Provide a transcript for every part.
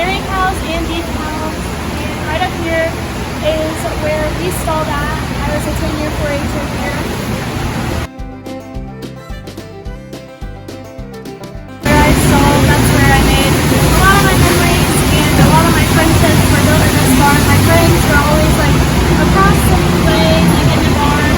dairy cows and beef cows. And right up here is where we stalled at. I was a 10-year 4-H'er here. Where I stalled, that's where I made a lot of my memories, and a lot of my friendships were built in this barn. My friends were always like across the way, like in the barn.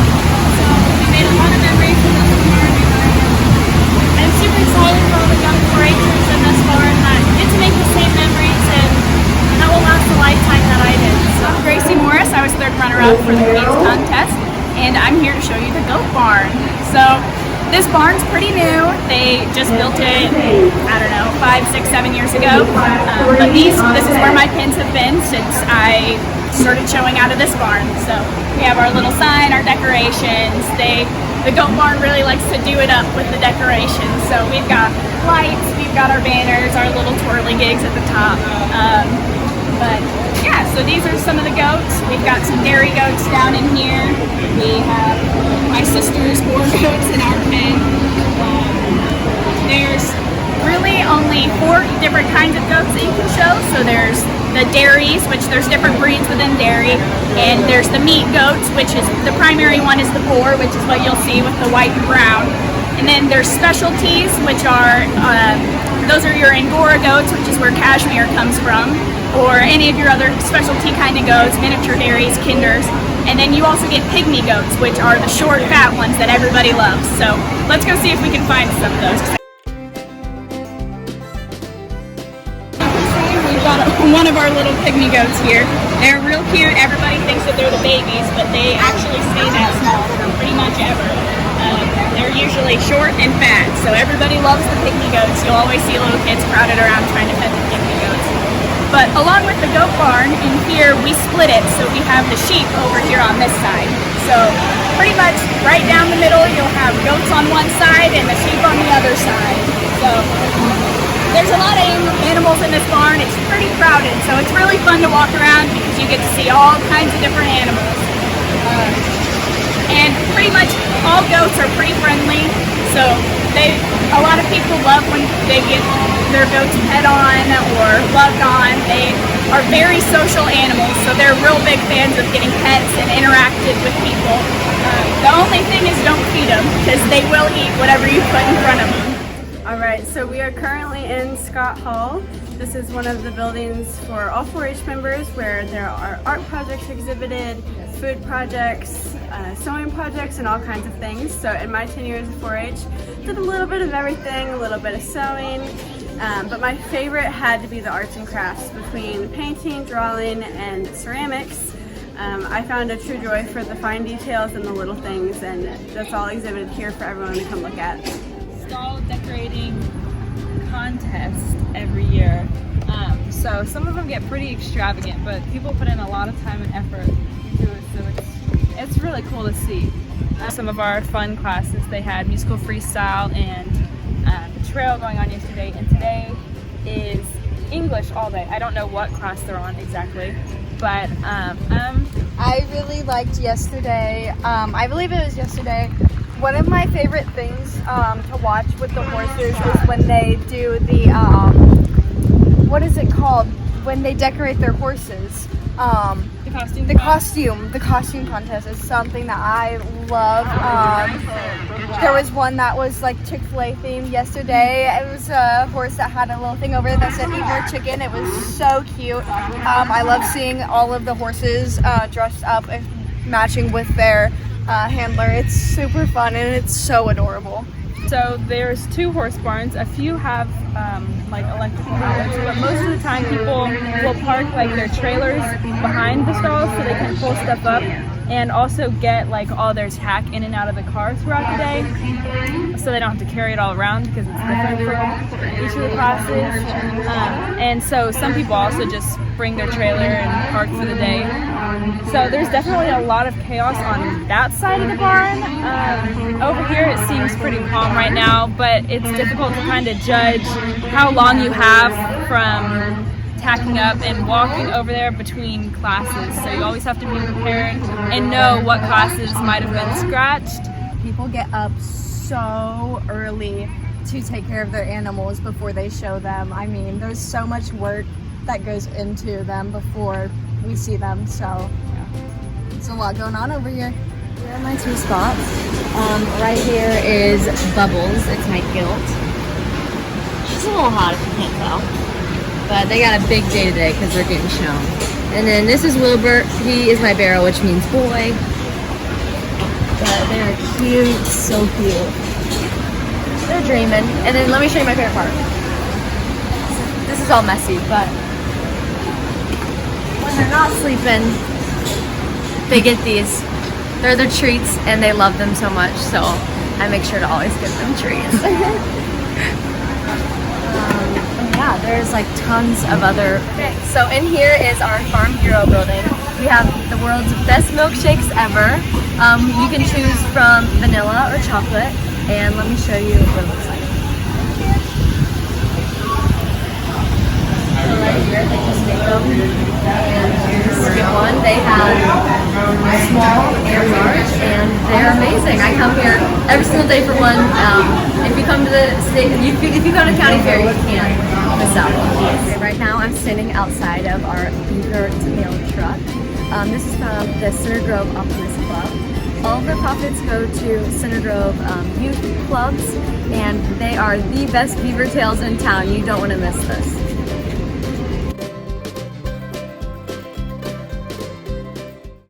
So we made a lot of memories from this barn, and I'm super excited for all the young 4-H'ers in this barn that get to make the same memories, and that will last a lifetime that I did. So I'm Grace Morris. I was third runner-up for the Queen's contest, and I'm here to show you the goat barn. So this barn's pretty new. They just built it, I don't know, 5, 6, 7 years ago. But this is where my pins have been since I started showing out of this barn. So we have our little sign, our decorations. The goat barn really likes to do it up with the decorations. So we've got lights, we've got our banners, our little twirly gigs at the top. But yeah, so these are some of the goats. We've got some dairy goats down in here. We have my sister's 4 goats in our pen. There's really only 4 different kinds of goats that you can show. So there's the dairies, which there's different breeds within dairy, and there's the meat goats, which is the primary one is the boar, which is what you'll see with the white and brown. And then there's specialties, which are those are your Angora goats, which is where cashmere comes from, or any of your other specialty kind of goats, miniature dairies, kinders. And then you also get pygmy goats, which are the short, fat ones that everybody loves. So let's go see if we can find some of those. One of our little pygmy goats here. They're real cute. Everybody thinks that they're the babies, but they actually stay that small for pretty much ever. They're usually short and fat, so everybody loves the pygmy goats. You'll always see little kids crowded around trying to pet the pygmy goats. But along with the goat barn, in here we split it, so we have the sheep over here on this side. So pretty much right down the middle, you'll have goats on one side and the sheep on the other side. So there's a lot of animals in this barn. It's pretty crowded, so it's really fun to walk around because you get to see all kinds of different animals. And pretty much all goats are pretty friendly, so a lot of people love when they get their goats pet on or loved on. They are very social animals, so they're real big fans of getting pets and interacted with people. The only thing is don't feed them, because they will eat whatever you put in front of them. Alright, so we are currently in Scott Hall. This is one of the buildings for all 4-H members where there are art projects exhibited, food projects, sewing projects, and all kinds of things. So in my 10 years of 4-H, did a little bit of everything, a little bit of sewing, but my favorite had to be the arts and crafts between painting, drawing, and ceramics. I found a true joy for the fine details and the little things, and that's all exhibited here for everyone to come look at. Stall decorating contest every year. So some of them get pretty extravagant, but people put in a lot of time and effort into it, so it's really cool to see. Some of our fun classes, they had musical freestyle and the trail going on yesterday, and today is English all day. I don't know what class they're on exactly, but I really liked yesterday. I believe it was yesterday. One of my favorite things to watch with the horses is when they do the, what is it called? When they decorate their horses. The costume contest is something that I love. There was one that was like Chick-fil-A themed yesterday. It was a horse that had a little thing over it that said "Eat more chicken." It was so cute. I love seeing all of the horses dressed up and matching with their handler. It's super fun and it's so adorable. So there's 2 horse barns. A few have like electrical items, but most of the time people will park like their trailers behind the stalls so they can pull stuff up, and also get like all their tack in and out of the car throughout the day, so they don't have to carry it all around because it's different for each of the classes. And so some people also just bring their trailer and park for the day. So there's definitely a lot of chaos on that side of the barn. Over here it seems pretty calm right now, but it's difficult to kind of judge how long you have from tacking up and walking over there between classes. So you always have to be prepared and know what classes might have been scratched. People get up so early to take care of their animals before they show them. I mean, there's so much work that goes into them before we see them. So there's a lot going on over here. Here are my two spots. Right here is Bubbles. It's my guilt. She's a little hot if you can't tell. But they got a big day today because they're getting shown. And then this is Wilbert. He is my barrel, which means boy. But they're cute, so cute. They're dreaming. And then let me show you my favorite part. This is all messy, but when they're not sleeping, they get these. They're their treats and they love them so much, so I make sure to always give them treats. And yeah, there's like tons of other. Okay, so in here is our Farm Bureau building. We have the world's best milkshakes ever. You can choose from vanilla or chocolate, and let me show you what it looks like. So right here, they just make them, and just get one. They have small and large, and they're amazing. I come here every single day for one. If you come to the state, if you come to County Fair, you can't miss out. Okay, right now I'm standing outside of our beaver tail truck. This is from the Center Grove Optimist Club. All of the profits go to Center Grove youth clubs, and they are the best beaver tails in town. You don't want to miss this.